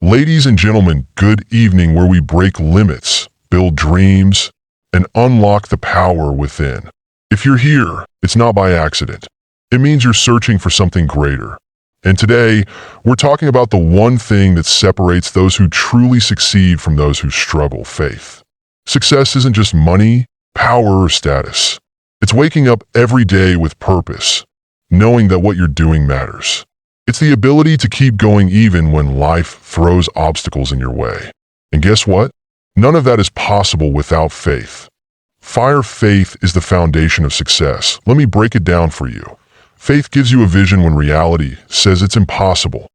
Ladies and gentlemen, good evening, where we break limits, build dreams, and unlock the power within. If you're here, it's not by accident. It means you're searching for something greater. And today, we're talking about the one thing that separates those who truly succeed from those who struggle: faith. Success isn't just money, power, or status. It's waking up every day with purpose, knowing that what you're doing matters. It's the ability to keep going even when life throws obstacles in your way. And guess what? None of that is possible without faith. Faith is the foundation of success. Let me break it down for you. Faith gives you a vision when reality says it's impossible.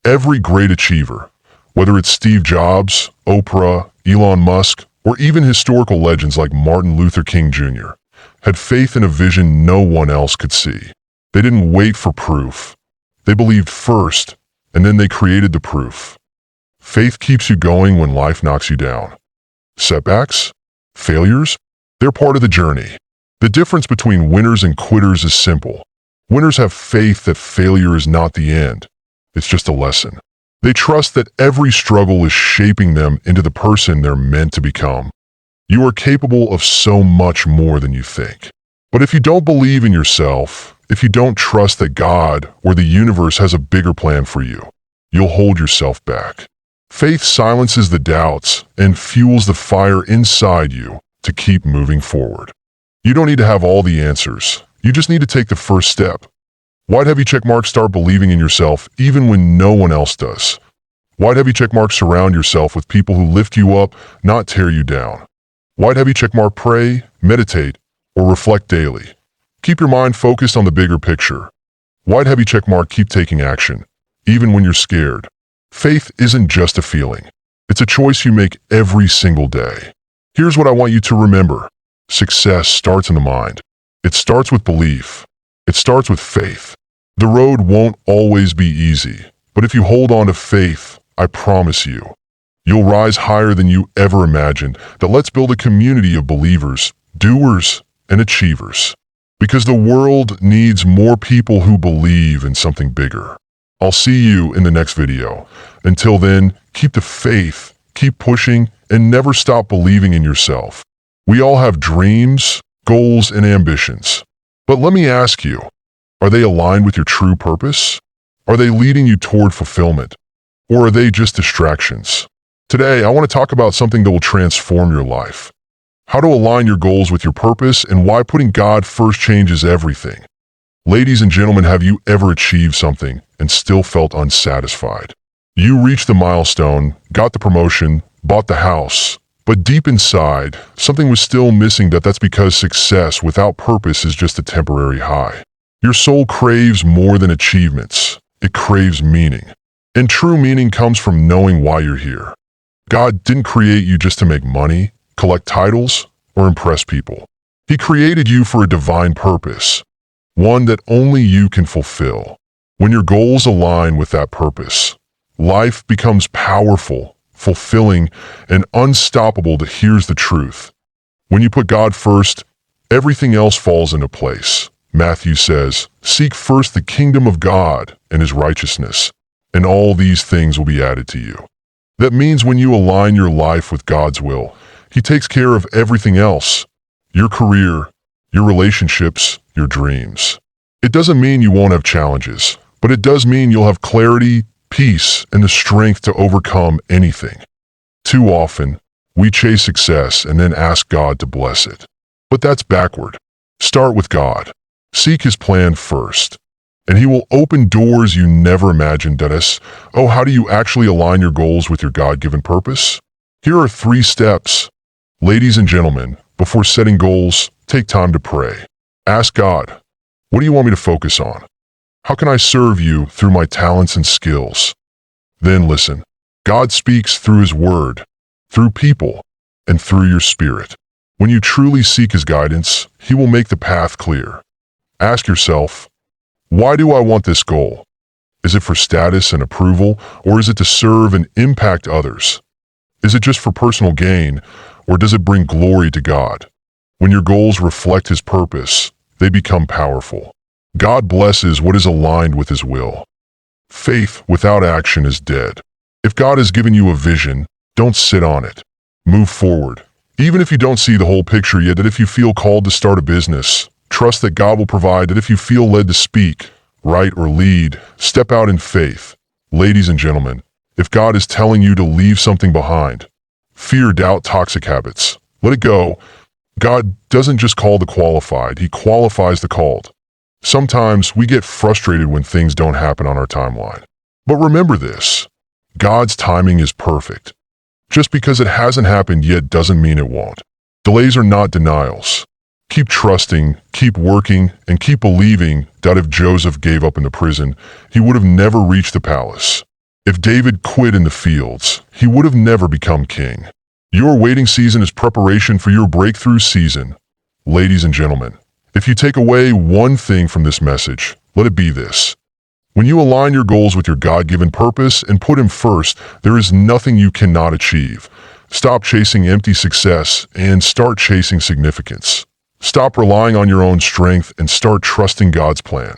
Every great achiever, whether it's Steve Jobs, Oprah, Elon Musk, or even historical legends like Martin Luther King Jr., had faith in a vision no one else could see. They didn't wait for proof. They believed first, and then they created the proof. Faith keeps you going when life knocks you down. Setbacks? Failures? They're part of the journey. The difference between winners and quitters is simple. Winners have faith that failure is not the end. It's just a lesson. They trust that every struggle is shaping them into the person they're meant to become. You are capable of so much more than you think. But if you don't believe in yourself, if you don't trust that God or the universe has a bigger plan for you, you'll hold yourself back. Faith silences the doubts and fuels the fire inside you to keep moving forward. You don't need to have all the answers. You just need to take the first step. Why'd heavy checkmark start believing in yourself even when no one else does? Why'd heavy checkmark surround yourself with people who lift you up, not tear you down? Why'd heavy checkmark pray, meditate, or reflect daily? Keep your mind focused on the bigger picture. Why'd heavy checkmark keep taking action, even when you're scared? Faith isn't just a feeling. It's a choice you make every single day. Here's what I want you to remember. Success starts in the mind. It starts with belief. It starts with faith. The road won't always be easy, but if you hold on to faith, I promise you, you'll rise higher than you ever imagined. Let's build a community of believers, doers, and achievers. Because the world needs more people who believe in something bigger. I'll see you in the next video. Until then, keep the faith, keep pushing, and never stop believing in yourself. We all have dreams, goals, and ambitions. But let me ask you, are they aligned with your true purpose? Are they leading you toward fulfillment? Or are they just distractions? Today, I want to talk about something that will transform your life. How to align your goals with your purpose and why putting God first changes everything. Ladies and gentlemen, have you ever achieved something and still felt unsatisfied? You reached the milestone, got the promotion, bought the house, but deep inside, something was still missing. That's because success without purpose is just a temporary high. Your soul craves more than achievements. It craves meaning. And true meaning comes from knowing why you're here. God didn't create you just to make money, collect titles, or impress people. He created you for a divine purpose, one that only you can fulfill. When your goals align with that purpose, life becomes powerful, fulfilling, and unstoppable. Here's the truth. When you put God first, everything else falls into place. Matthew says, "Seek first the kingdom of God and His righteousness, and all these things will be added to you." That means when you align your life with God's will, He takes care of everything else. Your career, your relationships, your dreams. It doesn't mean you won't have challenges, but it does mean you'll have clarity, peace, and the strength to overcome anything. Too often, we chase success and then ask God to bless it. But that's backward. Start with God. Seek His plan first, and He will open doors you never imagined. How do you actually align your goals with your God-given purpose? Here are 3 steps. Ladies and gentlemen, before setting goals, take time to pray. Ask God, what do you want me to focus on? How can I serve you through my talents and skills? Then listen. God speaks through His word, through people, and through your spirit. When you truly seek His guidance, He will make the path clear. Ask yourself, why do I want this goal? Is it for status and approval, or is it to serve and impact others? Is it just for personal gain, or does it bring glory to God? When your goals reflect His purpose, they become powerful. God blesses what is aligned with His will. Faith without action is dead. If God has given you a vision, don't sit on it. Move forward. Even if you don't see the whole picture yet, that if you feel called to start a business, trust that God will provide. That if you feel led to speak, write, or lead, step out in faith. Ladies and gentlemen, if God is telling you to leave something behind, fear, doubt, toxic habits, let it go. God doesn't just call the qualified, He qualifies the called. Sometimes we get frustrated when things don't happen on our timeline. But remember this, God's timing is perfect. Just because it hasn't happened yet doesn't mean it won't. Delays are not denials. Keep trusting, keep working, and keep believing that if Joseph gave up in the prison, he would have never reached the palace. If David quit in the fields, he would have never become king. Your waiting season is preparation for your breakthrough season. Ladies and gentlemen, if you take away one thing from this message, let it be this. When you align your goals with your God-given purpose and put Him first, there is nothing you cannot achieve. Stop chasing empty success and start chasing significance. Stop relying on your own strength and start trusting God's plan.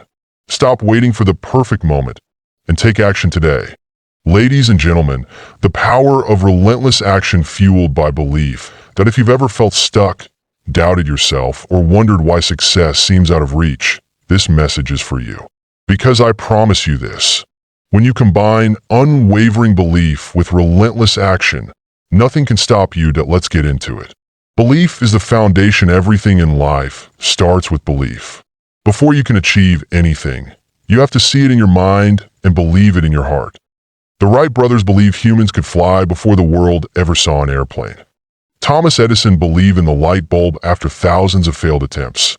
Stop waiting for the perfect moment and take action today. Ladies and gentlemen, the power of relentless action fueled by belief, that if you've ever felt stuck, doubted yourself, or wondered why success seems out of reach, this message is for you. Because I promise you this, when you combine unwavering belief with relentless action, nothing can stop you. Let's get into it. Belief is the foundation. Everything in life starts with belief. Before you can achieve anything, you have to see it in your mind and believe it in your heart. The Wright brothers believed humans could fly before the world ever saw an airplane. Thomas Edison believed in the light bulb after thousands of failed attempts.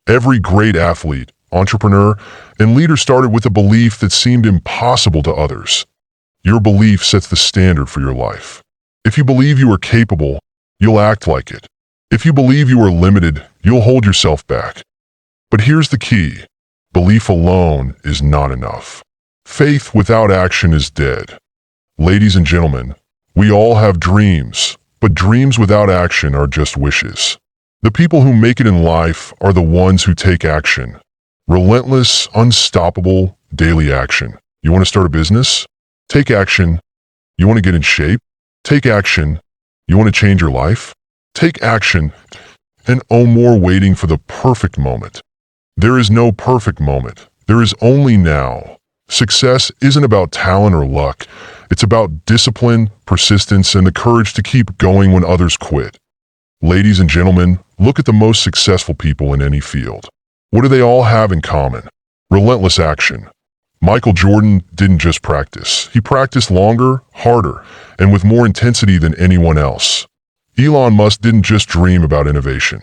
Every great athlete, entrepreneur, and leader started with a belief that seemed impossible to others. Your belief sets the standard for your life. If you believe you are capable, you'll act like it. If you believe you are limited, you'll hold yourself back. But here's the key. Belief alone is not enough. Faith without action is dead. Ladies and gentlemen, we all have dreams, but dreams without action are just wishes. The people who make it in life are the ones who take action. Relentless, unstoppable, daily action. You want to start a business? Take action. You want to get in shape? Take action. You want to change your life? Take action. And no more waiting for the perfect moment. There is no perfect moment. There is only now. Success isn't about talent or luck. It's about discipline, persistence, and the courage to keep going when others quit. Ladies and gentlemen, look at the most successful people in any field. What do they all have in common? Relentless action. Michael Jordan didn't just practice. He practiced longer, harder, and with more intensity than anyone else. Elon Musk didn't just dream about innovation.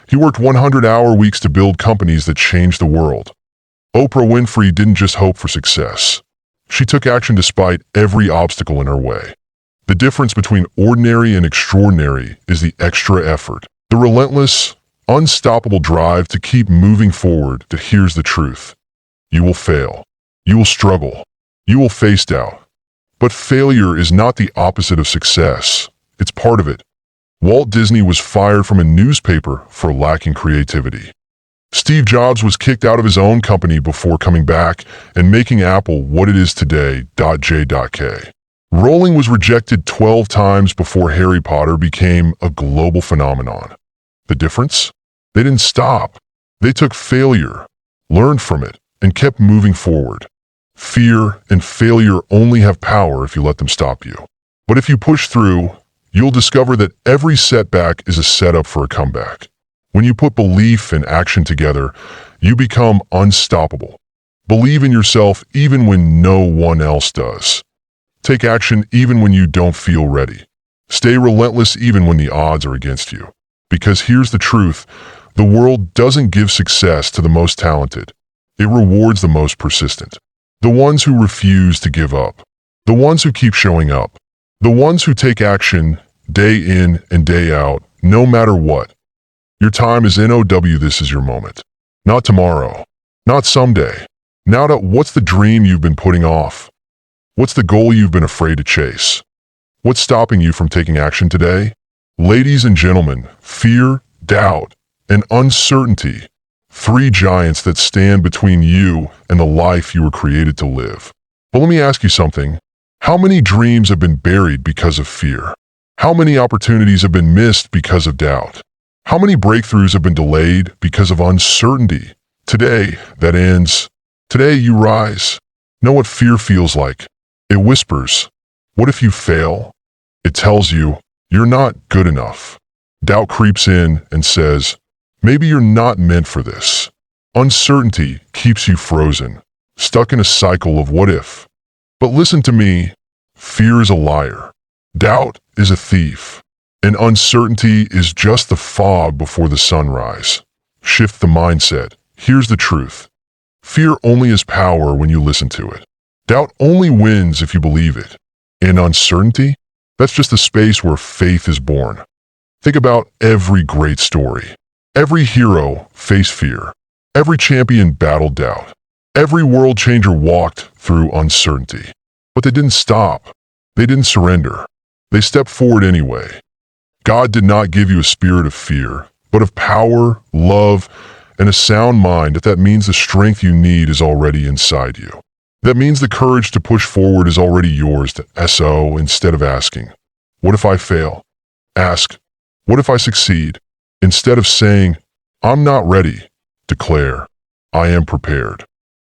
He worked 100-hour weeks to build companies that changed the world. Oprah Winfrey didn't just hope for success. She took action despite every obstacle in her way. The difference between ordinary and extraordinary is the extra effort, the relentless, unstoppable drive to keep moving forward. That here's the truth. You will fail. You will struggle. You will face doubt. But failure is not the opposite of success. It's part of it. Walt Disney was fired from a newspaper for lacking creativity. Steve Jobs was kicked out of his own company before coming back and making Apple what it is today. J.K. Rowling was rejected 12 times before Harry Potter became a global phenomenon. The difference? They didn't stop. They took failure, learned from it, and kept moving forward. Fear and failure only have power if you let them stop you. But if you push through, you'll discover that every setback is a setup for a comeback. When you put belief and action together, you become unstoppable. Believe in yourself even when no one else does. Take action even when you don't feel ready. Stay relentless even when the odds are against you. Because here's the truth, the world doesn't give success to the most talented. It rewards the most persistent. The ones who refuse to give up. The ones who keep showing up. The ones who take action day in and day out, no matter what. Your time is NOW. This is your moment. Not tomorrow. Not someday. Now, what's the dream you've been putting off? What's the goal you've been afraid to chase? What's stopping you from taking action today? Ladies and gentlemen, fear, doubt, and uncertainty. 3 giants that stand between you and the life you were created to live. But let me ask you something. How many dreams have been buried because of fear? How many opportunities have been missed because of doubt? How many breakthroughs have been delayed because of uncertainty? Today, that ends. Today, you rise. Know what fear feels like. It whispers, "What if you fail?" It tells you, "You're not good enough." Doubt creeps in and says, "Maybe you're not meant for this." Uncertainty keeps you frozen, stuck in a cycle of what if. But listen to me, fear is a liar. Doubt is a thief. And uncertainty is just the fog before the sunrise. Shift the mindset. Here's the truth. Fear only has power when you listen to it. Doubt only wins if you believe it. And uncertainty? That's just the space where faith is born. Think about every great story. Every hero faced fear. Every champion battled doubt. Every world changer walked through uncertainty. But they didn't stop. They didn't surrender. They stepped forward anyway. God did not give you a spirit of fear, but of power, love, and a sound mind. That means the strength you need is already inside you. That means the courage to push forward is already yours to SO instead of asking, "What if I fail?" Ask, "What if I succeed?" Instead of saying, "I'm not ready," declare, "I am prepared."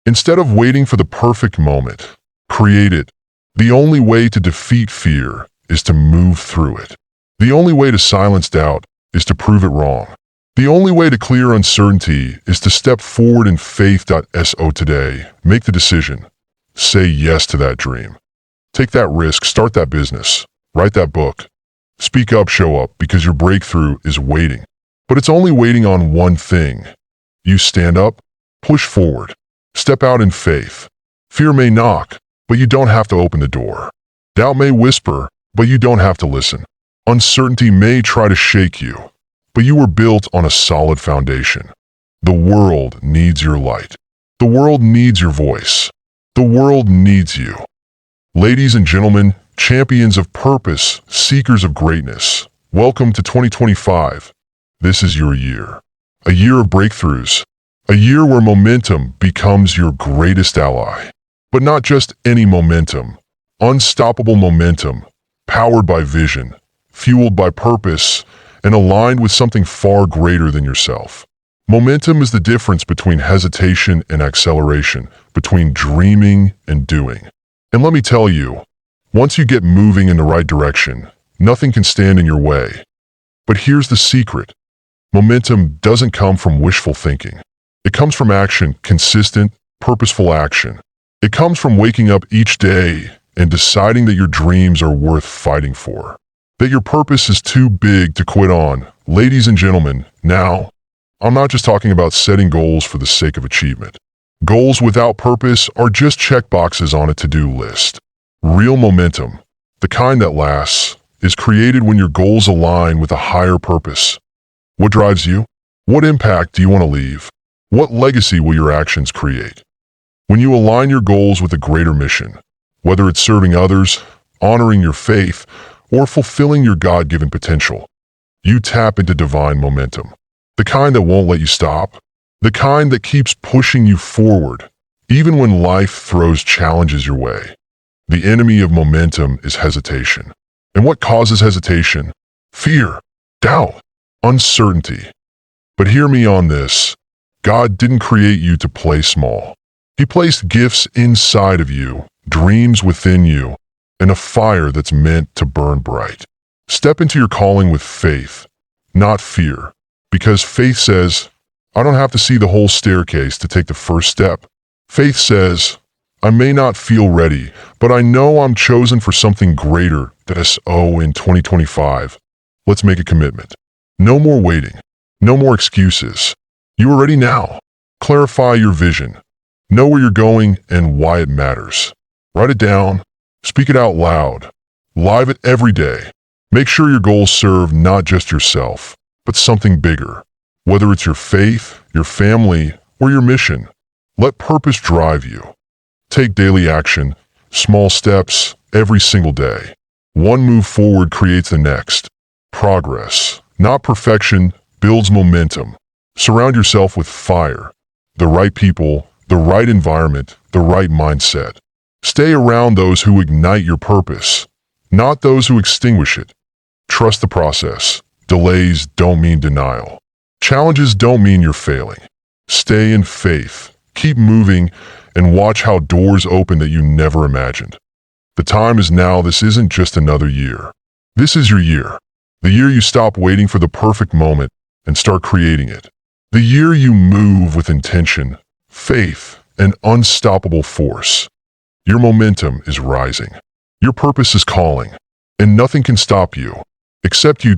Instead of waiting for the perfect moment, create it. The only way to defeat fear is to move through it. The only way to silence doubt is to prove it wrong. The only way to clear uncertainty is to step forward in faith.so today. Make the decision. Say yes to that dream. Take that risk, start that business, write that book. Speak up, show up, because your breakthrough is waiting. But it's only waiting on one thing. You stand up, push forward, step out in faith. Fear may knock, but you don't have to open the door. Doubt may whisper, but you don't have to listen. Uncertainty may try to shake you, but you were built on a solid foundation. The world needs your light. The world needs your voice. The world needs you. Ladies and gentlemen, champions of purpose, seekers of greatness, welcome to 2025. This is your year. A year of breakthroughs. A year where momentum becomes your greatest ally. But not just any momentum. Unstoppable momentum, powered by vision, fueled by purpose, and aligned with something far greater than yourself. Momentum is the difference between hesitation and acceleration, between dreaming and doing. And let me tell you, once you get moving in the right direction, nothing can stand in your way. But here's the secret. Momentum doesn't come from wishful thinking. It comes from action, consistent, purposeful action. It comes from waking up each day and deciding that your dreams are worth fighting for. That your purpose is too big to quit on. Ladies and gentlemen, now, I'm not just talking about setting goals for the sake of achievement. Goals without purpose are just checkboxes on a to-do list. Real momentum, the kind that lasts, is created when your goals align with a higher purpose. What drives you? What impact do you want to leave? What legacy will your actions create? When you align your goals with a greater mission, whether it's serving others, honoring your faith, or fulfilling your God-given potential, you tap into divine momentum. The kind that won't let you stop. The kind that keeps pushing you forward, even when life throws challenges your way. The enemy of momentum is hesitation. And what causes hesitation? Fear, doubt, uncertainty. But hear me on this. God didn't create you to play small. He placed gifts inside of you, dreams within you, and a fire that's meant to burn bright. Step into your calling with faith, not fear, because faith says, I don't have to see the whole staircase to take the first step. Faith says, I may not feel ready, but I know I'm chosen for something greater. In 2025. Let's make a commitment. No more waiting. No more excuses. You are ready now. Clarify your vision. Know where you're going and why it matters. Write it down. Speak it out loud. Live it every day. Make sure your goals serve not just yourself, but something bigger. Whether it's your faith, your family, or your mission, let purpose drive you. Take daily action, small steps, every single day. One move forward creates the next. Progress, not perfection, builds momentum. Surround yourself with fire, the right people, the right environment, the right mindset. Stay around those who ignite your purpose, not those who extinguish it. Trust the process. Delays don't mean denial. Challenges don't mean you're failing. Stay in faith, keep moving, and watch how doors open that you never imagined. The time is now. This isn't just another year. This is your year. The year you stop waiting for the perfect moment and start creating it. The year you move with intention, faith, and unstoppable force. Your momentum is rising. Your purpose is calling, and nothing can stop you, except you.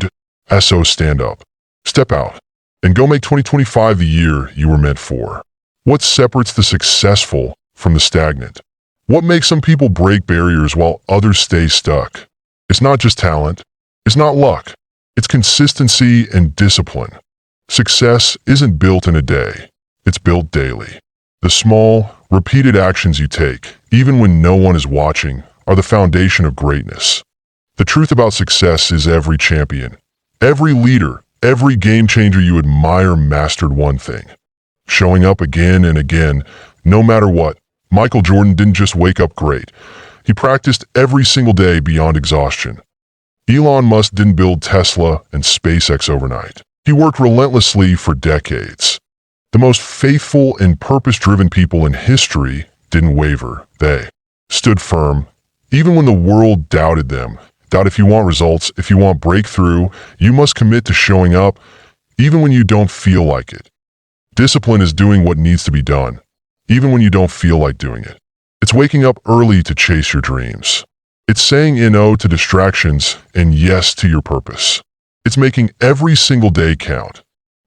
So stand up, step out, and go make 2025 the year you were meant for. What separates the successful from the stagnant? What makes some people break barriers while others stay stuck? It's not just talent. It's not luck. It's consistency and discipline. Success isn't built in a day. It's built daily. The small, repeated actions you take, even when no one is watching, are the foundation of greatness. The truth about success is every champion, every leader, every game changer you admire mastered one thing: showing up again and again, no matter what. Michael Jordan didn't just wake up great. He practiced every single day beyond exhaustion. Elon Musk didn't build Tesla and SpaceX overnight. He worked relentlessly for decades. The most faithful and purpose-driven people in history didn't waver. They stood firm, even when the world doubted them. If you want results, if you want breakthrough, you must commit to showing up, even when you don't feel like it. Discipline is doing what needs to be done, even when you don't feel like doing it. It's waking up early to chase your dreams. It's saying no to distractions and yes to your purpose. It's making every single day count.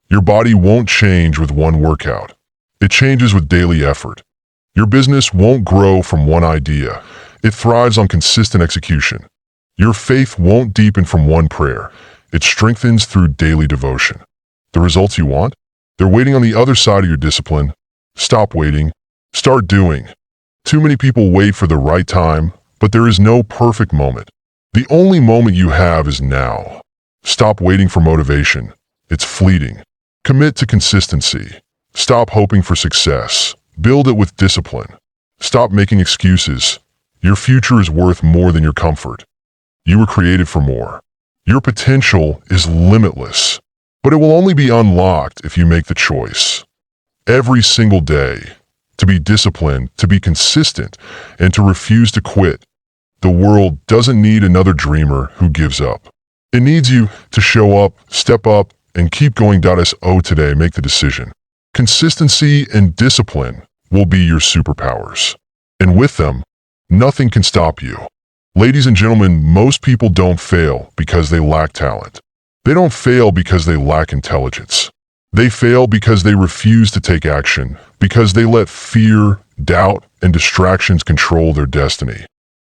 Your body won't change with one workout. It changes with daily effort. Your business won't grow from one idea. It thrives on consistent execution. Your faith won't deepen from one prayer. It strengthens through daily devotion. The results you want? They're waiting on the other side of your discipline. Stop waiting. Start doing. Too many people wait for the right time, but there is no perfect moment. The only moment you have is now. Stop waiting for motivation. It's fleeting. Commit to consistency. Stop hoping for success. Build it with discipline. Stop making excuses. Your future is worth more than your comfort. You were created for more. Your potential is limitless, but it will only be unlocked if you make the choice. Every single day, to be disciplined, to be consistent, and to refuse to quit. The world doesn't need another dreamer who gives up. It needs you to show up, step up, and keep going. So today, make the decision. Consistency and discipline will be your superpowers. And with them, nothing can stop you. Ladies and gentlemen, most people don't fail because they lack talent. They don't fail because they lack intelligence. They fail because they refuse to take action, because they let fear, doubt, and distractions control their destiny.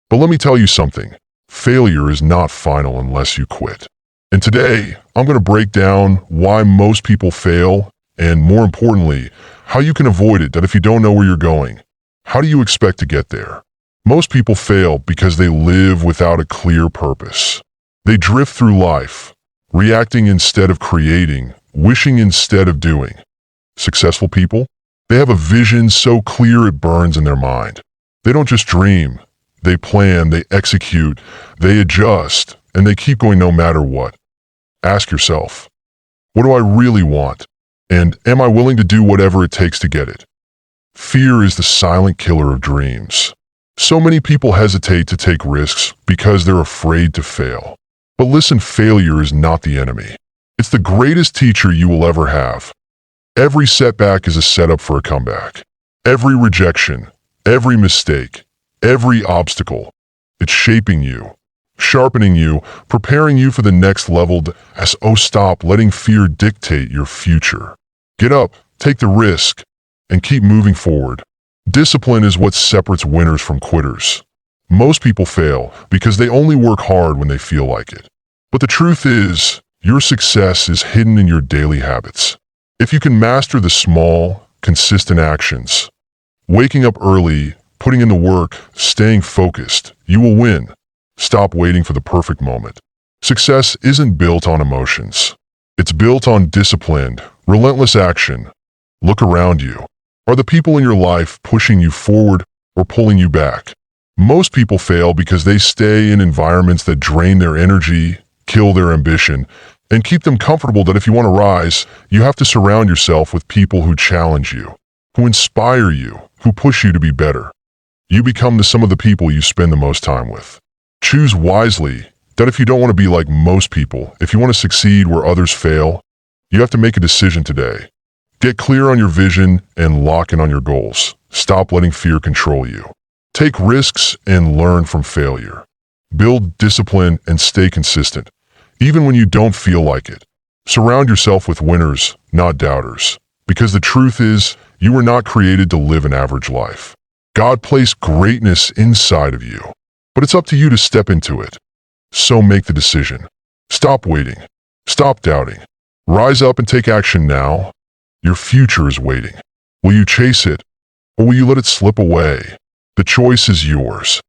But let me tell you something. Failure is not final unless you quit. And today, I'm going to break down why most people fail, and more importantly, how you can avoid it. That if you don't know where you're going, how do you expect to get there? Most people fail because they live without a clear purpose. They drift through life, reacting instead of creating, wishing instead of doing. Successful people, they have a vision so clear it burns in their mind. They don't just dream. They plan, they execute, they adjust, and they keep going no matter what. Ask yourself, what do I really want? And am I willing to do whatever it takes to get it? Fear is the silent killer of dreams. So many people hesitate to take risks because they're afraid to fail. But listen, failure is not the enemy. It's the greatest teacher you will ever have. Every setback is a setup for a comeback. Every rejection, every mistake, every obstacle, it's shaping you, sharpening you, preparing you for the next level. Stop letting fear dictate your future. Get up, take the risk, and keep moving forward. Discipline is what separates winners from quitters. Most people fail because they only work hard when they feel like it. But the truth is, your success is hidden in your daily habits. If you can master the small, consistent actions, waking up early, putting in the work, staying focused, you will win. Stop waiting for the perfect moment. Success isn't built on emotions. It's built on disciplined, relentless action. Look around you. Are the people in your life pushing you forward or pulling you back? Most people fail because they stay in environments that drain their energy, kill their ambition, and keep them comfortable. That if you want to rise, you have to surround yourself with people who challenge you, who inspire you, who push you to be better. You become the sum of the people you spend the most time with. Choose wisely. That if you don't want to be like most people, if you want to succeed where others fail, you have to make a decision today. Get clear on your vision and lock in on your goals. Stop letting fear control you. Take risks and learn from failure. Build discipline and stay consistent, even when you don't feel like it. Surround yourself with winners, not doubters. Because the truth is, you were not created to live an average life. God placed greatness inside of you, but it's up to you to step into it. So make the decision. Stop waiting. Stop doubting. Rise up and take action now. Your future is waiting. Will you chase it, or will you let it slip away? The choice is yours.